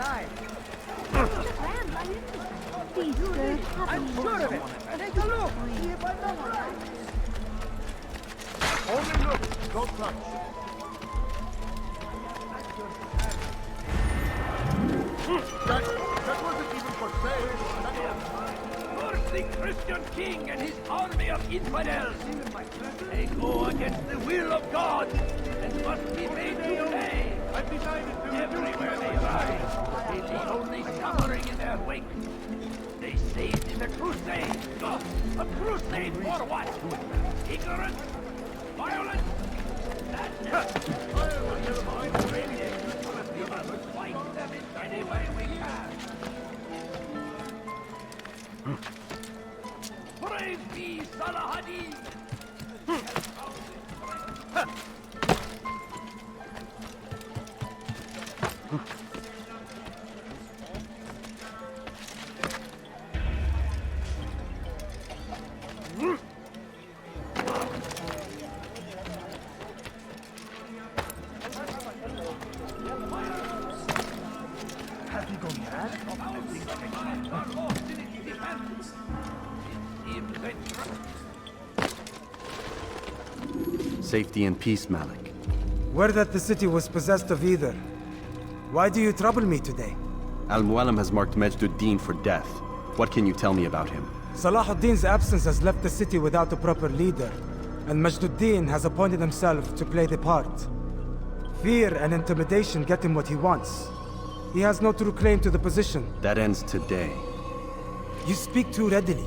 alive. I'm sure of it. Take a look. See if I'm not right. Only look, don't touch. That wasn't even for sale. Earthly Christian king and his army of infidels. They go against the will of God and must be made to pay. Everywhere they rise, they leave only suffering in their wake. They say it is a crusade. No, a crusade for what? Ignorance? Violence? Madness? We must fight them in any way we can. Praise be Salah ad-Din! Have you gone mad? Safety and peace, Malik. Word that the city was possessed of either. Why do you trouble me today? Al-Mualim has marked ADDIN for death. What can you tell me about him? Salah ad-Din's absence has left the city without a proper leader, and ADDIN has appointed himself to play the part. Fear and intimidation get him what he wants. He has no true claim to the position. That ends today. You speak too readily.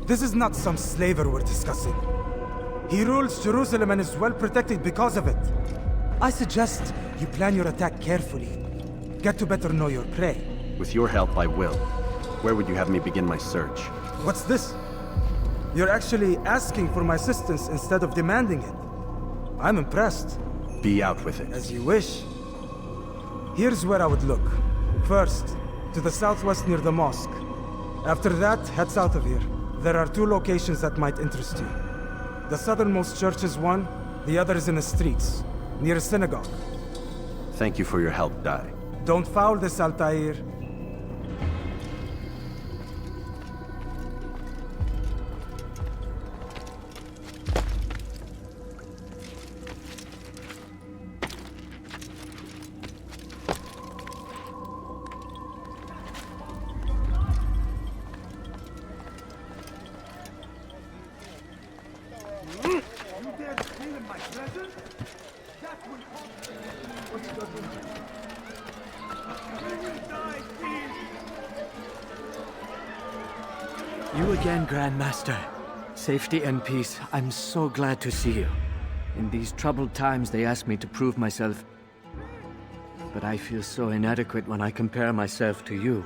This is not some slaver we're discussing. He rules Jerusalem and is well protected because of it. I suggest you plan your attack carefully. Get to better know your prey. With your help, I will. Where would you have me begin my search? What's this? You're actually asking for my assistance instead of demanding it. I'm impressed. Be out with it. As you wish. Here's where I would look. First, to the southwest near the mosque. After that, head south of here. There are two locations that might interest you. The southernmost church is one, the other is in the streets, near a synagogue. Thank you for your help, Dai. Don't foul this, Altair. You again, Grandmaster. Safety and peace. I'm so glad to see you. In these troubled times, they ask me to prove myself. But I feel so inadequate when I compare myself to you.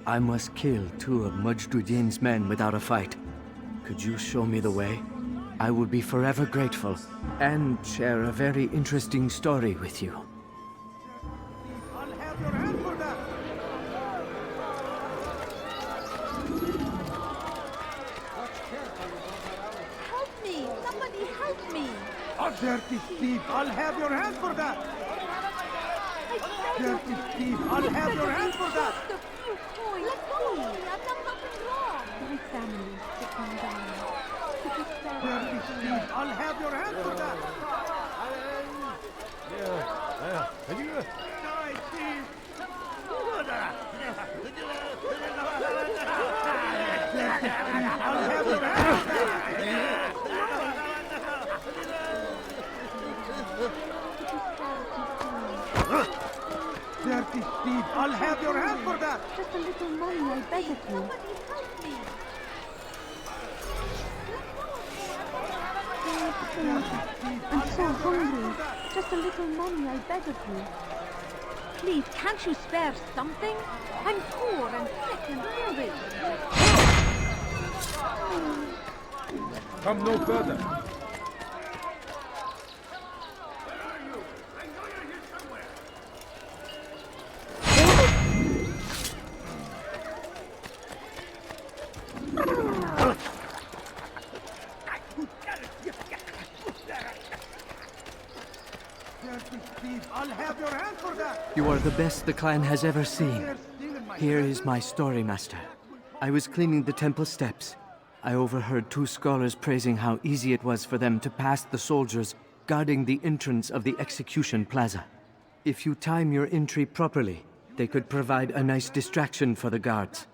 I must kill two of Majduddin's men without a fight. Could you show me the way? I will be forever grateful, and share a very interesting story with you. I'll have your hand for that. Help me! Somebody help me! A dirty thief! I'll have your hand for that. Dirty thief! I'll have your hand for that. Just a few coins. Let go! I've done nothing wrong. My family to come down. Dirty thief! I'll have your hand for that. Die, thief! I'll have your hand for that. Dirty thief! I'll have your hand for that. Just a little money, I beg of you. I'm so hungry. Just a little money, I beg of you. Please, can't you spare something? I'm poor and sick and hungry. Come no further. Dirty thief! I'll have your hand for that! You are the best the clan has ever seen. Here is my story, Master. I was cleaning the temple steps. I overheard two scholars praising how easy it was for them to pass the soldiers guarding the entrance of the execution plaza. If you time your entry properly, they could provide a nice distraction for the guards.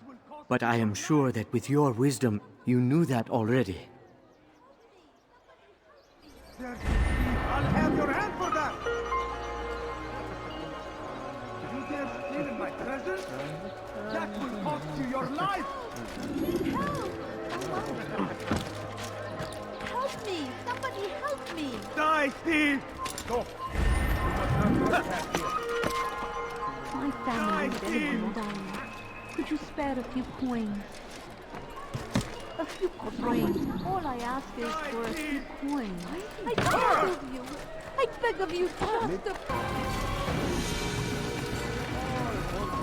But I am sure that with your wisdom, you knew that already. I'll have your hand for that! Did you dare steal in my presence? That will cost you your life! Help me! Somebody help me! Die, thief! Go! We must have your cat here. My family is everything dying. Could you spare a few coins? A few coins. All I ask is for a few coins. I beg of you. I beg of you just to...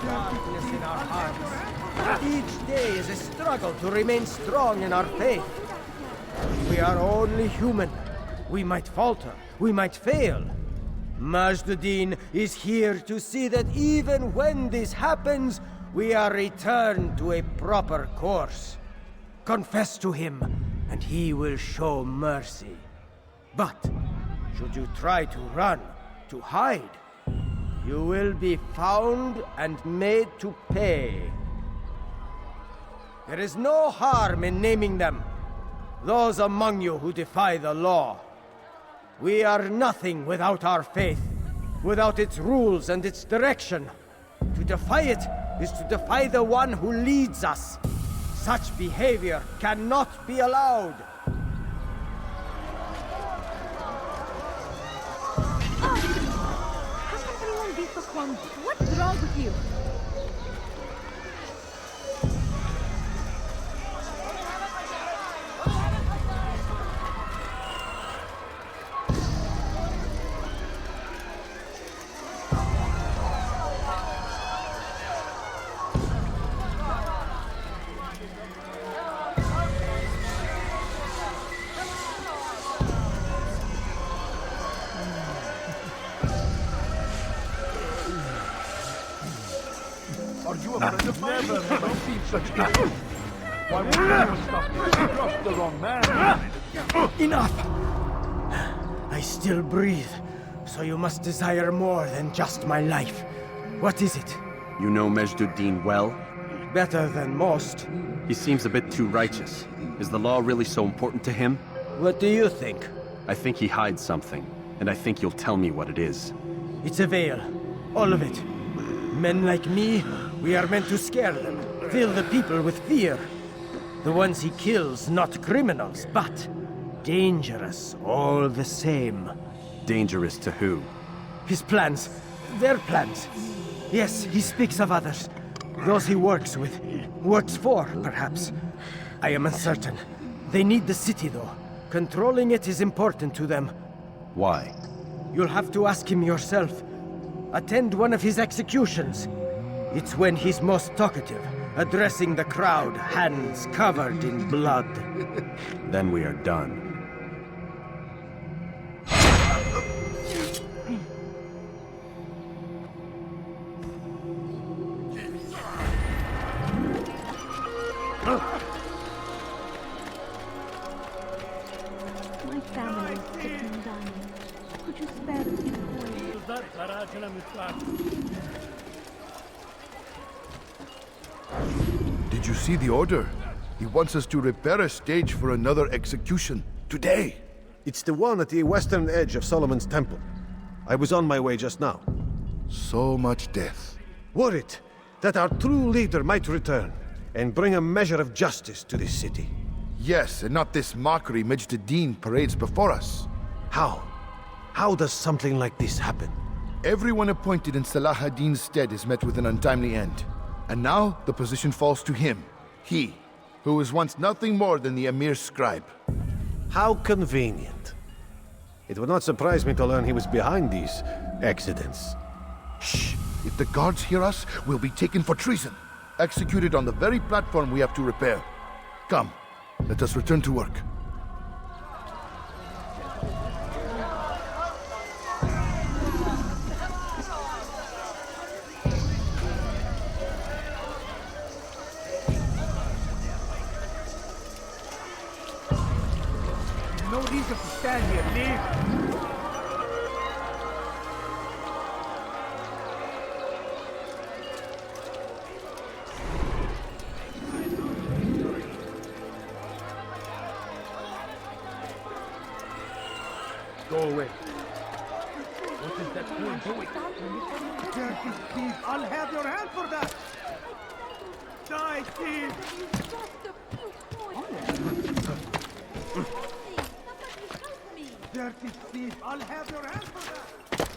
Darkness in our hearts. Each day is a struggle to remain strong in our faith. We are only human. We might falter. We might fail. ADDIN is here to see that even when this happens, we are returned to a proper course. Confess to him, and he will show mercy. But, should you try to run, to hide, you will be found and made to pay. There is no harm in naming them, those among you who defy the law. We are nothing without our faith, without its rules and its direction. To defy it is to defy the one who leads us. Such behavior cannot be allowed. How can anyone be so clumsy? What's wrong with you? Are you a friend of mine? Never have seen such evil. Why would you stop me? You crossed the wrong man. Enough! I still breathe, so you must desire more than just my life. What is it? You know MAJD well? Better than most. He seems a bit too righteous. Is the law really so important to him? What do you think? I think he hides something, and I think you'll tell me what it is. It's a veil. All of it. Men like me, we are meant to scare them, fill the people with fear. The ones he kills, not criminals, but dangerous all the same. Dangerous to who? His plans, their plans. Yes, he speaks of others. Those he works with, works for, perhaps. I am uncertain. They need the city, though. Controlling it is important to them. Why? You'll have to ask him yourself. Attend one of his executions. It's when he's most talkative, addressing the crowd, hands covered in blood. Then we are done. My family is sick and dying. Could you spare a few coins? Did you see the order? He wants us to repair a stage for another execution. Today! It's the one at the western edge of Solomon's Temple. I was on my way just now. So much death. Worried that our true leader might return and bring a measure of justice to this city. Yes, and not this mockery MAJD parades before us. How? How does something like this happen? Everyone appointed in Salah ad-Din's stead is met with an untimely end. And now the position falls to him. He, who was once nothing more than the Emir's scribe. How convenient. It would not surprise me to learn he was behind these accidents. Shh! If the guards hear us, we'll be taken for treason. Executed on the very platform we have to repair. Come, let us return to work. No reason to stand here. Leave. Go away. What is that fool doing? Dirty thief! I'll have your hand for that! Die, thief! Dirty thief! I'll have your hand for that!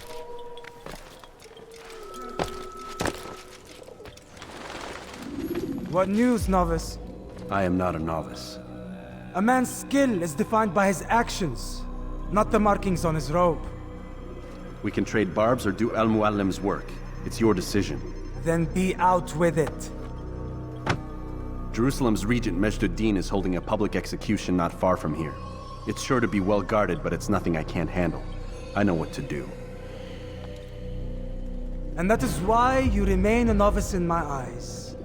What news, novice? I am not a novice. A man's skill is defined by his actions, not the markings on his robe. We can trade barbs or do Al-Muallim's work. It's your decision. Then be out with it. Jerusalem's regent ADDIN is holding a public execution not far from here. It's sure to be well guarded, but it's nothing I can't handle. I know what to do. And that is why you remain a novice in my eyes.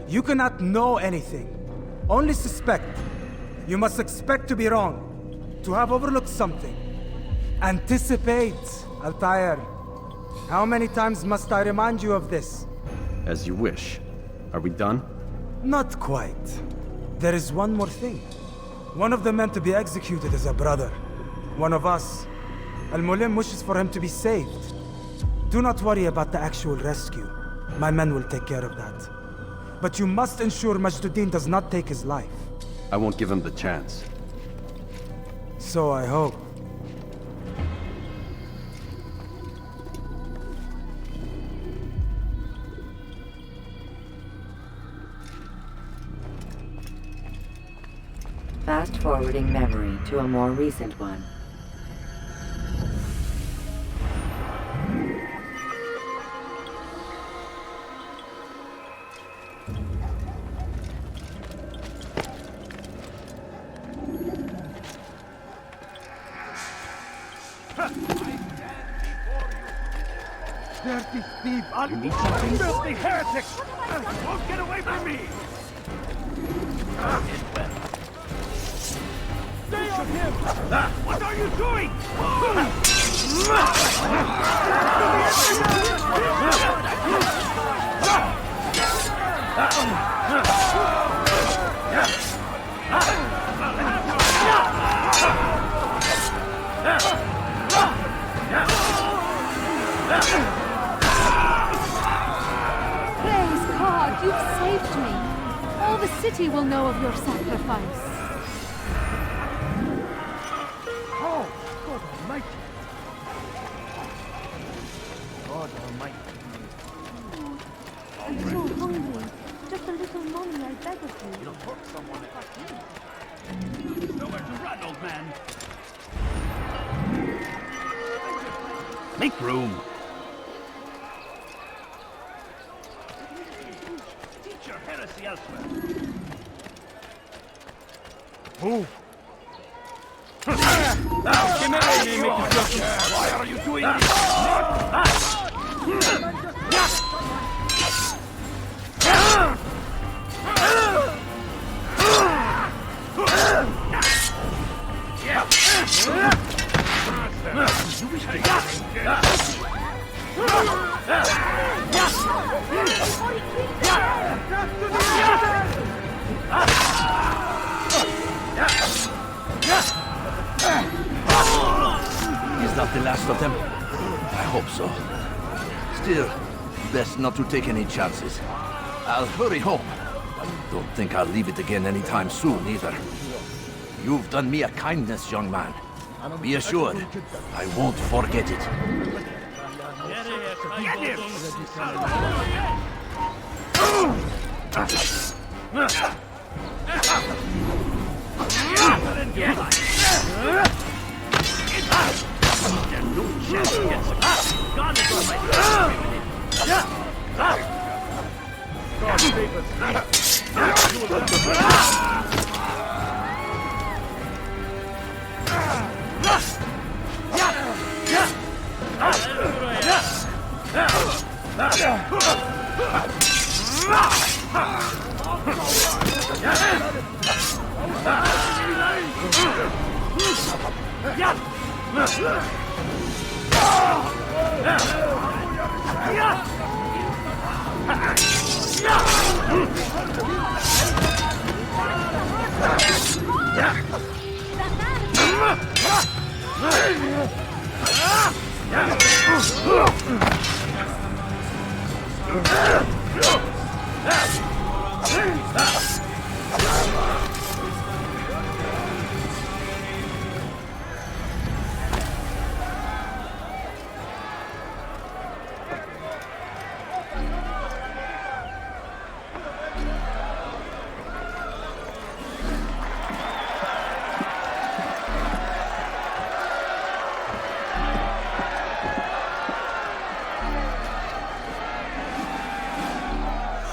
You cannot know anything, only suspect. You must expect to be wrong, to have overlooked something. Anticipate, Altair. How many times must I remind you of this? As you wish. Are we done? Not quite. There is one more thing. One of the men to be executed is a brother. One of us. Al-Muallim wishes for him to be saved. Do not worry about the actual rescue. My men will take care of that. But you must ensure ADDIN does not take his life. I won't give him the chance. So I hope. Fast-forwarding memory to a more recent one. Dirty thief! I'll eat something! Filthy heretic! Won't get away from me! Stay on him! What are you doing? Praise God, you've saved me. All the city will know of your sacrifice. Oh, God Almighty! God Almighty! I'm so hungry. Just a little money, I beg of you. You'll hurt someone. There's nowhere to run, old man. Make room. Teach your heresy elsewhere. Move. Why are you doing this? Is that the last of them? I hope so. Still, best not to take any chances. I'll hurry home. Don't think I'll leave it again anytime soon, either. You've done me a kindness, young man. Be assured, I won't forget it. Get him!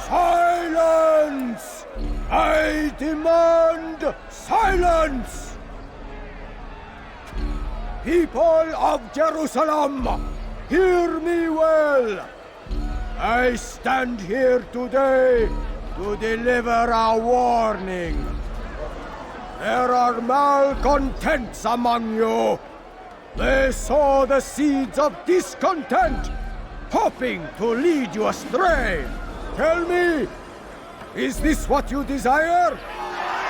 Silence! I demand silence! People of Jerusalem, hear me well. I stand here today to deliver a warning. There are malcontents among you. They sow the seeds of discontent, hoping to lead you astray. Tell me, is this what you desire?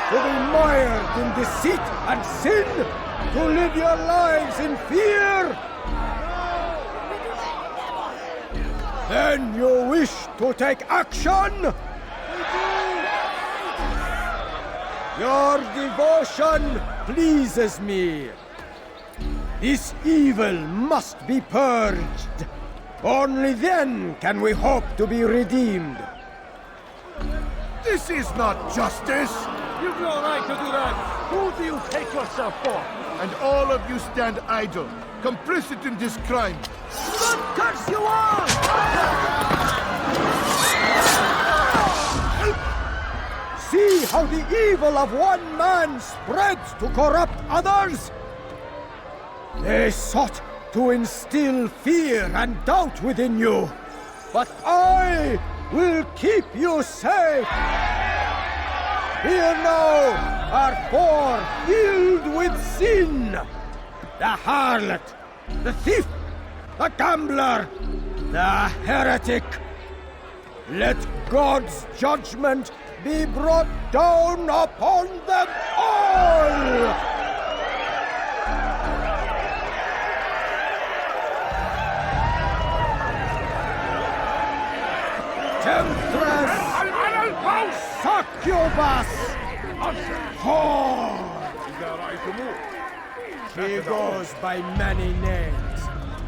To be mired in deceit and sin? To live your lives in fear? Then you wish to take action? Your devotion pleases me. This evil must be purged. Only then can we hope to be redeemed. This is not justice! You've no right to do that! Who do you take yourself for? And all of you stand idle, complicit in this crime. God curse you all! See how the evil of one man spreads to corrupt others? They sought to instill fear and doubt within you, but I will keep you safe. Here now are four filled with sin. The harlot, the thief, the gambler, the heretic. Let God's judgment be brought down upon them all! Temptress! Succubus! Whore! She goes by many names,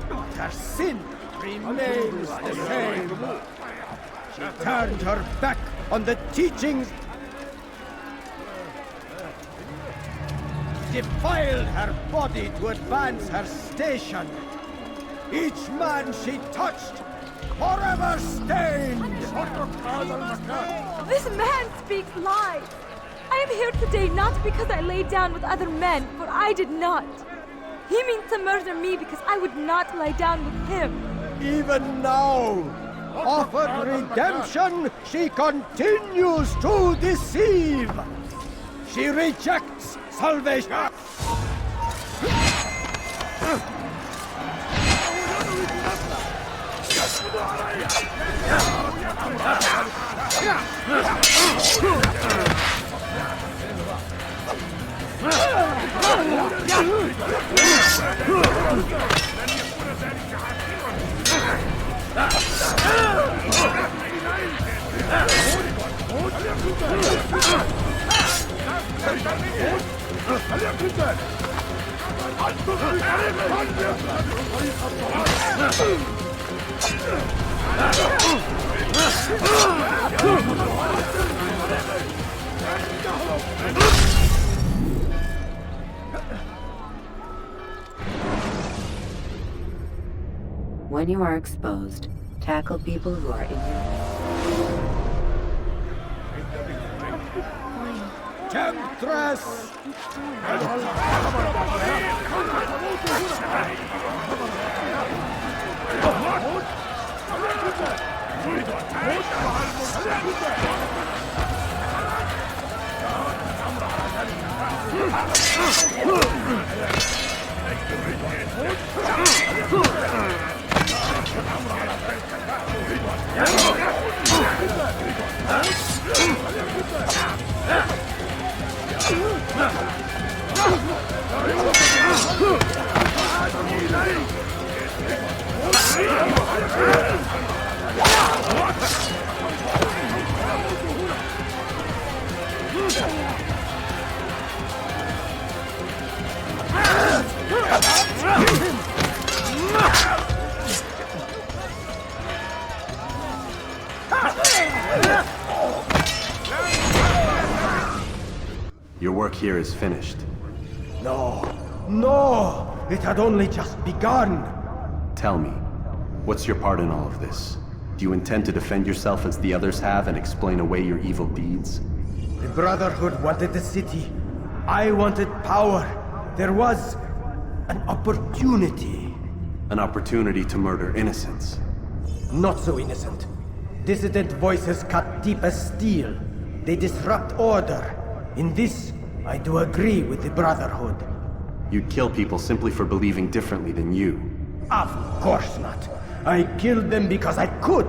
but her sin remains the same. She turned her back on the teachings, defiled her body to advance her station. Each man she touched, forever stained. This man speaks lies. I am here today not because I lay down with other men, for I did not. He means to murder me because I would not lie down with him. Even now, offered redemption, she continues to deceive. She rejects salvation. When you are exposed, tackle people who are in your way. Temptress! here is finished. No, no! It had only just begun! Tell me, what's your part in all of this? Do you intend to defend yourself as the others have and explain away your evil deeds? The Brotherhood wanted the city. I wanted power. There was an opportunity. An opportunity to murder innocents. Not so innocent. Dissident voices cut deep as steel. They disrupt order. In this, I do agree with the Brotherhood. You'd kill people simply for believing differently than you. Of course not. I killed them because I could.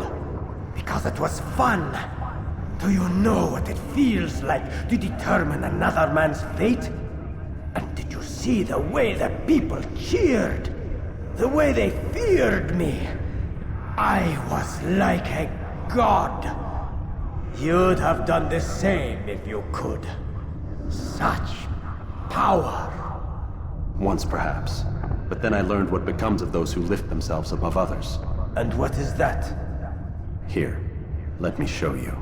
Because it was fun. Do you know what it feels like to determine another man's fate? And did you see the way the people cheered? The way they feared me? I was like a god. You'd have done the same if you could. Such power. Once perhaps. But then I learned what becomes of those who lift themselves above others. And what is that? Here, let me show you.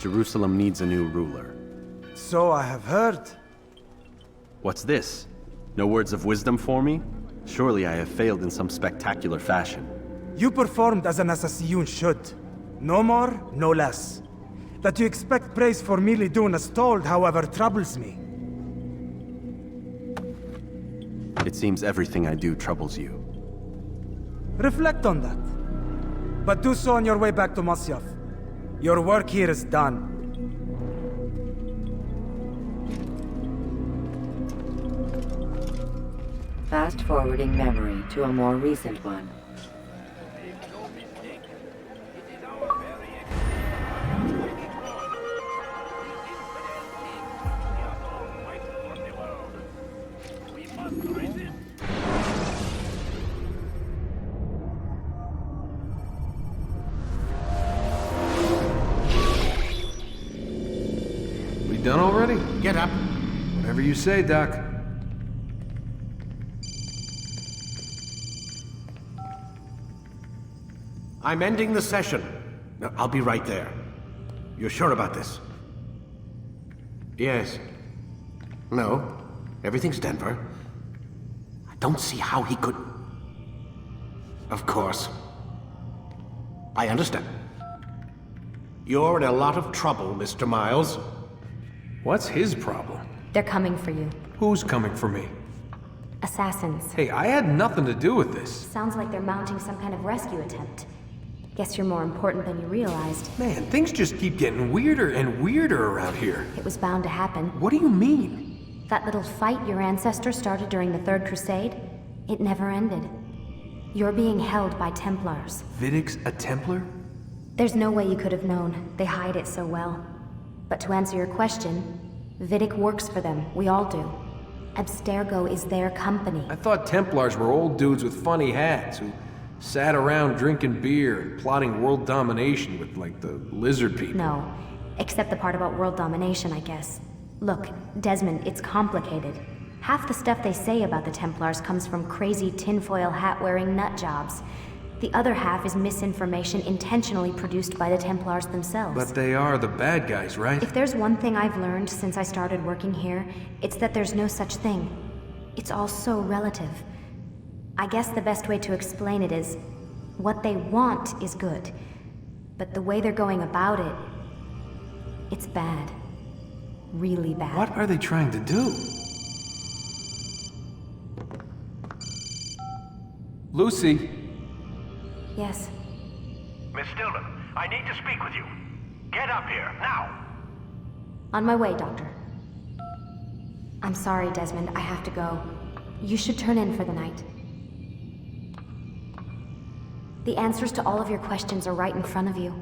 Jerusalem needs a new ruler. So I have heard. What's this? No words of wisdom for me? Surely I have failed in some spectacular fashion. You performed as an assassin should. No more, no less. That you expect praise for merely doing as told, however, troubles me. It seems everything I do troubles you. Reflect on that. But do so on your way back to Masyaf. Your work here is done. Fast-forwarding memory to a more recent one. Done already? Get up. Whatever you say, Doc. I'm ending the session. No, I'll be right there. You're sure about this? Yes. No. Everything's Denver. I don't see how he could... Of course. I understand. You're in a lot of trouble, Mr. Miles. What's his problem? They're coming for you. Who's coming for me? Assassins. Hey, I had nothing to do with this. Sounds like they're mounting some kind of rescue attempt. Guess you're more important than you realized. Man, things just keep getting weirder and weirder around here. It was bound to happen. What do you mean? That little fight your ancestor started during the Third Crusade, it never ended. You're being held by Templars. Vidic's a Templar? There's no way you could have known. They hide it so well. But to answer your question, Vidic works for them. We all do. Abstergo is their company. I thought Templars were old dudes with funny hats who sat around drinking beer and plotting world domination with, like, the lizard people. No. Except the part about world domination, I guess. Look, Desmond, it's complicated. Half the stuff they say about the Templars comes from crazy tinfoil hat-wearing nut jobs. The other half is misinformation intentionally produced by the Templars themselves. But they are the bad guys, right? If there's one thing I've learned since I started working here, it's that there's no such thing. It's all so relative. I guess the best way to explain it is, what they want is good. But the way they're going about it, it's bad. Really bad. What are they trying to do? Lucy? Yes. Miss Stillman, I need to speak with you. Get up here, now! On my way, Doctor. I'm sorry, Desmond, I have to go. You should turn in for the night. The answers to all of your questions are right in front of you.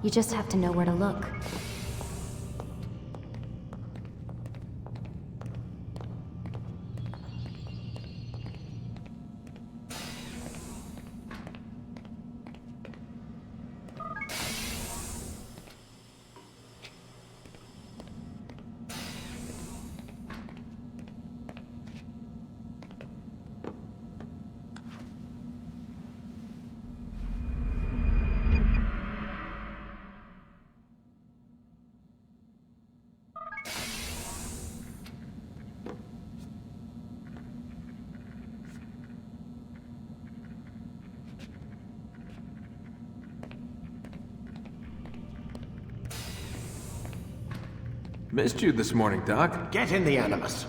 You just have to know where to look. Missed you this morning, Doc. Get in the Animus.